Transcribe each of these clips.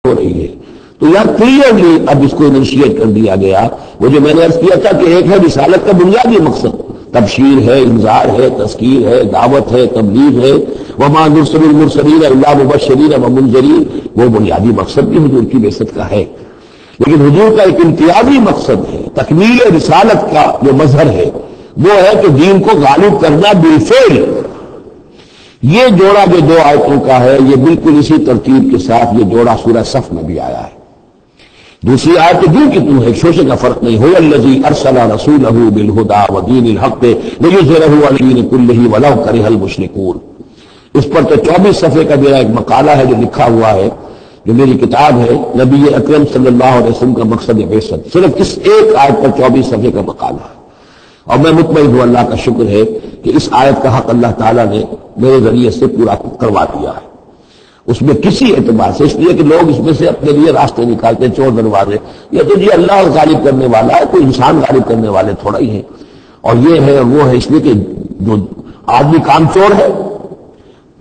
ہو رہی ہے. تو یہاں کلیئرلی اب اس کو انیشیٹ کر دیا گیا. وہ جو میں نے عرض کیا تھا کہ ایک ہے رسالت کا بنیادی مقصد، تبشیر ہے، انذار ہے، تذکیر ہے، دعوت ہے، تبلیغ ہے. وما نرسل المرسلین الا مبشرین ومنذرین، وہ بنیادی مقصد بھی حضور کی بعثت کا ہے. لیکن حضور کا ایک امتیازی مقصد ہے، تکمیل رسالت کا جو مظہر ہے وہ ہے کہ دین کو غالب کرنا بالفعل. یہ جوڑا جو دو آیتوں کا ہے یہ بالکل اسی ترتیب کے ساتھ یہ جوڑا سورہ صف میں بھی آیا ہے. دوسری آیت تو جو کہ تم ہے، شوشے کا فرق نہیں. هو الذی ارسل رسولہ بالہدی ودین الحق لیظہرہ علی الدین کلہ ولو کرہ المشرکون. اس پر تو 24 صفحے کا میرا ایک مقالہ ہے جو لکھا ہوا ہے، جو میری کتاب ہے نبی اکرم صلی اللہ علیہ وسلم کا مقصد بعثت. صرف اس ایک آیت پر 24 صفحے کا مقالہ ہے. اور میں مطمئن ہوں، اللہ کا شکر ہے کہ اس آیت کا حق اللہ تعالیٰ نے میرے ذریعے سے پورا کروا دیا ہے. اس میں کسی اعتبار سے، اس لیے کہ لوگ اس میں سے اپنے لیے راستے نکالتے چور دروازے، یہ تو جی اللہ غالب کرنے والا ہے، کوئی انسان غالب کرنے والے تھوڑا ہی ہیں، اور یہ ہے اور وہ ہے. اس لیے کہ جو آدمی کام چور ہے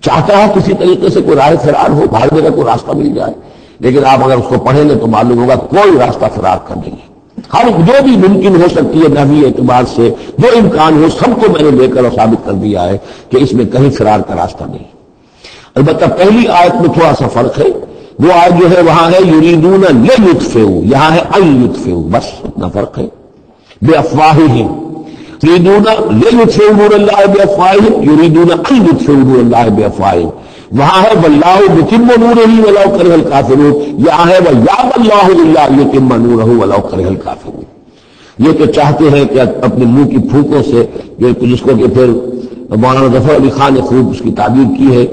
چاہتا ہے کسی طریقے سے کوئی راہ فرار ہو، بھاگنے کا کوئی راستہ مل جائے. لیکن آپ اگر اس کو پڑھیں گے تو معلوم ہوگا کوئی راستہ فرار کا نہیں ہے. ہر جو بھی ممکن ہو سکتی ہے نحوی اعتبار سے جو امکان ہو سب کو میں نے لے کر اور ثابت کر دیا ہے کہ اس میں کہیں فرار کا راستہ نہیں. البتہ پہلی آیت میں تھوڑا سا فرق ہے. وہ آیت جو ہے وہاں ہے یریدون لیطفئوا، یہاں ہے ان یطفئوا، بس اتنا فرق ہے. بافواہہم یریدون لیطفئوا نور اللہ بافواہہم، یریدون ان یطفئوا نور اللہ بافواہہم. وہاں ہے واللہ متم نورہ ولو کرہ الکافرون، یہاں ہے ویابی اللہ الا یتم نورہ ولو کرہ الکافرون. یہ تو چاہتے ہیں کہ اپنے منہ کی پھونکوں سے، جس کو کہ پھر مولانا ظفر علی خان نے خوب اس کی تعبیر کی ہے،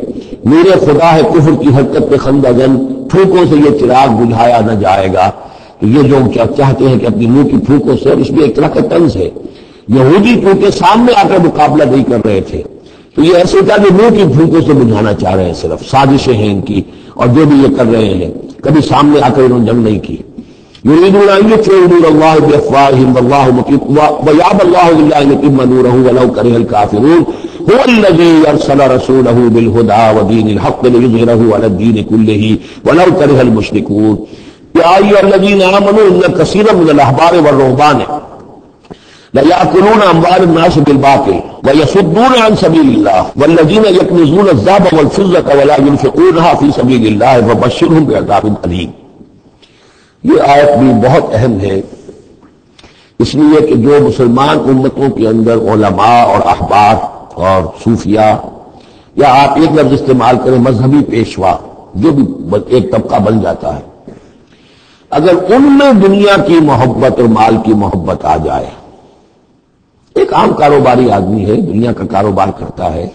نور خدا ہے کفر کی حرکت پہ خندہ زن، پھونکوں سے یہ چراغ بجھایا نہ جائے گا. تو یہ جو چاہتے ہیں کہ اپنی منہ کی پھونکوں سے، اور اس میں ایک طرح کا طنز ہے، یہودی کیونکہ سامنے آ کر مقابلہ نہیں کر رہے تھے تو یہ ایسے تھا کہ منہ کی پھونکوں سے بجھانا چاہ رہے ہیں، صرف سازشیں ہیں ان کی، اور جو بھی یہ کر رہے ہیں کبھی سامنے آ کر انہوں نے جنگ نہیں کی. یریدون ان یطفئوا نور اللہ بافواہہم واللہ متم ویابی اللہ الا ان یتم نورہ ولو کرہ الکافرون. هو الذی ارسل رسولہ بالہدی ودین الحق لیظہرہ علی الدین کلہ ولو کرہ المشرکون. یا ایھا الذین آمنوا ان کثیرا من الاحبار والرہبان لَيَأْكُلُونَ أَمْوَالَ النَّاسِ بِالْبَاطِلِ وَيَصُدُّونَ عَنْ سَبِيلِ اللَّهِ وَالَّذِينَ يَكْنِزُونَ الذَّهَبَ وَالْفِضَّةَ وَلَا يُنْفِقُونَهَا فِي سَبِيلِ اللَّهِ فَبَشِّرْهُم بِعَذَابٍ أَلِيمٍ. یہ آیت بھی بہت اہم ہے، اس لیے کہ جو مسلمان امتوں کے اندر علماء اور احبار اور صوفیاء، یا آپ ایک لفظ استعمال کریں مذہبی پیشوا، جو بھی ایک طبقہ بن جاتا ہے، اگر ان میں دنیا کی محبت اور مال کی محبت آ جائے، ایک عام کاروباری آدمی ہے، دنیا کا کاروبار کرتا ہے،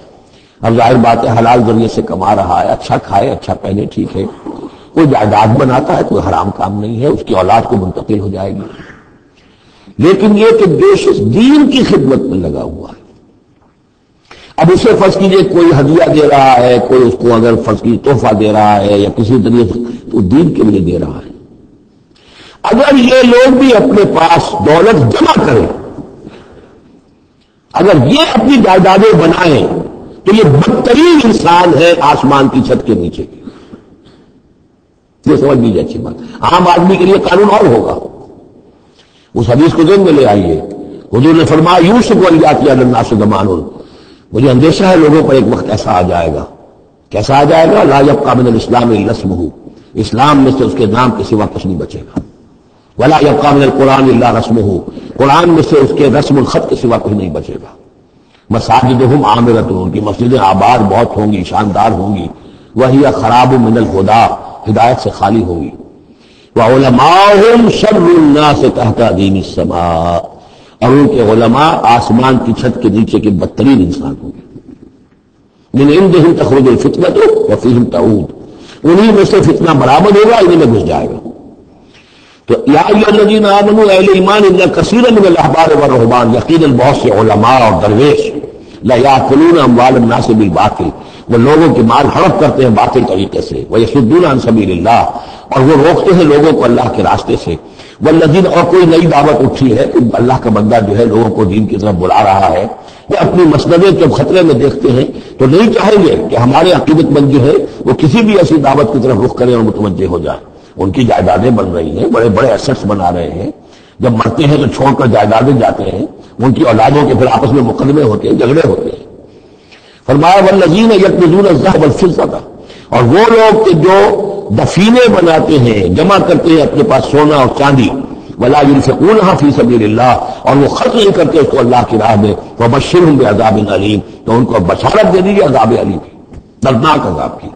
اب ظاہر بات ہے حلال ذریعے سے کما رہا ہے، اچھا کھائے اچھا پہنے، ٹھیک ہے، کوئی جائیداد بناتا ہے، کوئی حرام کام نہیں ہے، اس کی اولاد کو منتقل ہو جائے گی. لیکن یہ کہ دیش دین کی خدمت میں لگا ہوا ہے. اب اسے فرض کیجئے کوئی ہدیہ دے رہا ہے، کوئی اس کو اگر فرض کیجئے تحفہ دے رہا ہے یا کسی طریقے سے، تو دین کے لیے دے رہا ہے. اگر یہ لوگ بھی اپنے پاس دولت جمع کریں، اگر یہ اپنی جائیدادیں بنائیں، تو یہ بدترین انسان ہے آسمان کی چھت کے نیچے کی. یہ سمجھ لیجیے اچھی بات. عام آدمی کے لیے قانون اور ہوگا. اس حدیث کو ذہن میں لے آئیے. حضور نے فرمایا یوشک ان یاتی علی الناس زمان، مجھے اندیشہ ہے لوگوں پر ایک وقت ایسا آ جائے گا. کیسا آ جائے گا؟ لا یبقی من الاسلام الا اسمہ، اسلام میں سے اس کے نام کے سوا کچھ نہیں بچے گا. ولا یبقی من القرآن الا رسمہ، قرآن میں سے اس کے رسم الخط کے سوا کچھ نہیں بچے گا. مساجدہم عامرۃ، ان کی مسجدیں آباد بہت ہوں گی، شاندار ہوں گی. وہی خراب من الہدی، ہدایت سے خالی ہوں گی. وعلماؤہم شر الناس تحت دین السماء، اور ان کے علماء آسمان کی چھت کے نیچے کے بدترین انسان ہوں گے. من عندہم تخرج الفتنۃ وفیہم تعود، انہی میں سے فتنہ برآمد ہوگا، انہی میں گھس جائے گا. تو یا ایھا الذین آمنوا، اہل ایمان، ان کثیرا من الاحبار والرہبان، یقیناً بہت سے علماء اور درویش، لیاکلون اموال الناس بالباطل، وہ لوگوں کے مال ہڑپ کرتے ہیں باطل طریقے سے. ویصدون عن سبیل اللہ، اور وہ روکتے ہیں لوگوں کو اللہ کے راستے سے. والذین، اور کوئی نئی دعوت اٹھی ہے کہ اللہ کا بندہ جو ہے لوگوں کو دین کی طرف بلا رہا ہے، یا اپنی مسندیں جب خطرے میں دیکھتے ہیں تو نہیں چاہیں گے کہ ہمارے عقیدت مند جو ہے وہ کسی بھی ایسی دعوت کی طرف رخ کریں اور متوجہ ہو جائیں. ان کی جائیدادیں بن رہی ہیں، بڑے بڑے ایسٹس بنا رہے ہیں، جب مرتے ہیں تو چھوڑ کر جائیدادیں جاتے ہیں، ان کی اولادوں کے پھر آپس میں مقدمے ہوتے ہیں، جھگڑے ہوتے ہیں۔ فرمایا والذین یکنزون الذهب والفضة، اور وہ لوگ کہ جو دفینے بناتے ہیں، جمع کرتے ہیں اپنے پاس سونا اور چاندی، ولا ينفقونها فی سبیل اللہ، اور وہ خرچ نہیں کرتے اس کو اللہ کی راہ میں، فبشرهم بعذاب علیم، تو ان کو بشارت دے دیجیے عذاب علیم کی، دردناک عذاب کی۔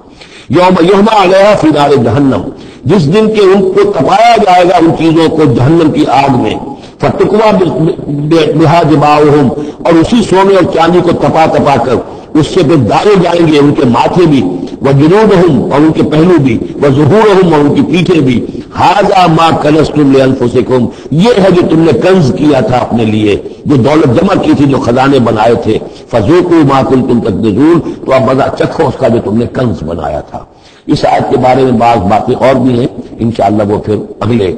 یوم یحمى علیہا فی نار جہنم، جس دن کے ان کو تپایا جائے گا ان چیزوں کو جہنم کی آگ میں، فتقوا بها جباہهم، اور اسی سونے اور چاندی کو تپا تپا کر اس سے پھر داغے جائیں گے ان کے ماتھے بھی، وجنوبہم، اور ان کے پہلو بھی، وظہورہم، اور ان کی پیٹھیں بھی، ھذا ما کنزتم لانفسکم، یہ ہے جو تم نے کنز کیا تھا اپنے لیے، جو دولت جمع کی تھی، جو خزانے بنائے تھے، فذوقوا ما کنتم تکنزون، تو اب مزہ چکھو اس کا جو تم نے کنز بنایا تھا۔ اس آیت کے بارے میں بعض باتیں اور بھی ہیں، انشاءاللہ وہ پھر اگلے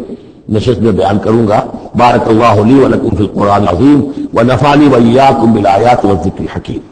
نشست میں بیان کروں گا۔ بارک اللہ لی ولکم فی القرآن العظیم ونفعنی وإیاکم بالآیات والذکر الحکیم۔